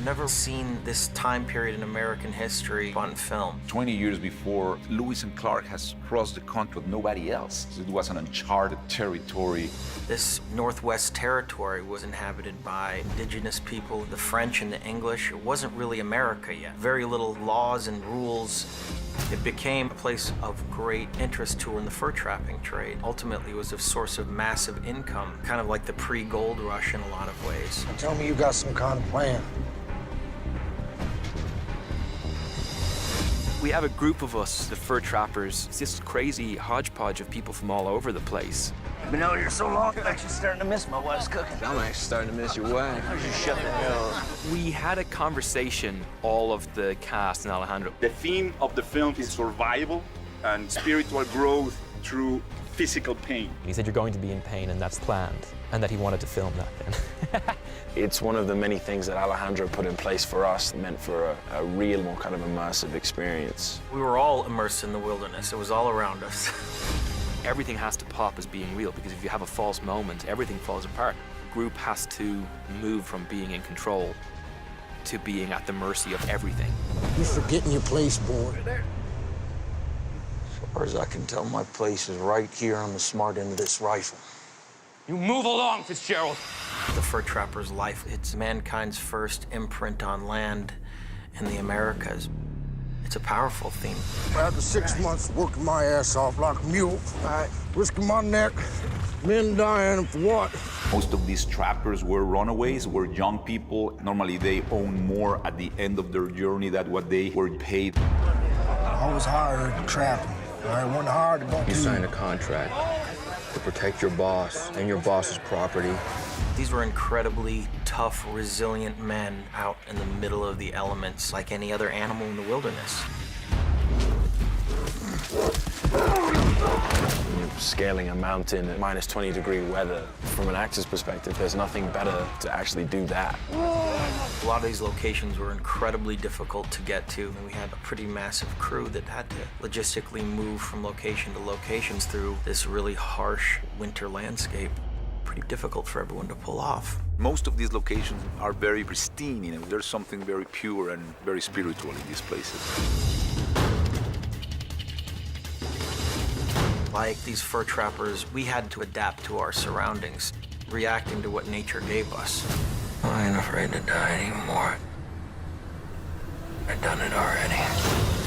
never seen this time period in American history on film. 20 years before, Lewis and Clark has crossed the country with nobody else. It was an uncharted territory. This Northwest Territory was inhabited by indigenous people, the French and the English. It wasn't really America yet. Very little laws and rules. It became a place of great interest to in the fur trapping trade. Ultimately, it was a source of massive income, kind of like the pre-gold rush in a lot of ways. Tell me you got some kind of plan. We have a group of us, the fur trappers. It's this crazy hodgepodge of people from all over the place. I've been out here so long, I'm actually starting to miss my wife's cooking. I'm actually starting to miss your wife. I just shut the hell up. We had a conversation, all of the cast and Alejandro. The theme of the film is survival and spiritual growth through physical pain. He said you're going to be in pain and that's planned, and that he wanted to film that then. It's one of the many things that Alejandro put in place for us, meant for a real, more kind of immersive experience. We were all immersed in the wilderness. It was all around us. Everything has to pop as being real, because if you have a false moment, everything falls apart. The group has to move from being in control to being at the mercy of everything. You're forgetting your place, boy. There. As far as I can tell, my place is right here on the smart end of this rifle. You move along, Fitzgerald. The fur trapper's life, it's mankind's first imprint on land in the Americas. It's a powerful theme. After 6 months working my ass off like a mule, risking my neck, men dying for what? Most of these trappers were runaways, were young people. Normally, they own more at the end of their journey than what they were paid. I was hired to trap him. I wasn't hired to go You signed a contract to protect your boss and your boss's property. These were incredibly tough, resilient men out in the middle of the elements like any other animal in the wilderness. You're scaling a mountain at minus 20-degree weather. From an actor's perspective, there's nothing better to actually do that. A lot of these locations were incredibly difficult to get to, and we had a pretty massive crew that had to logistically move from location to locations through this really harsh winter landscape. Pretty difficult for everyone to pull off. Most of these locations are very pristine, you know. There's something very pure and very spiritual in these places. Like these fur trappers, we had to adapt to our surroundings, reacting to what nature gave us. I ain't afraid to die anymore. I've done it already.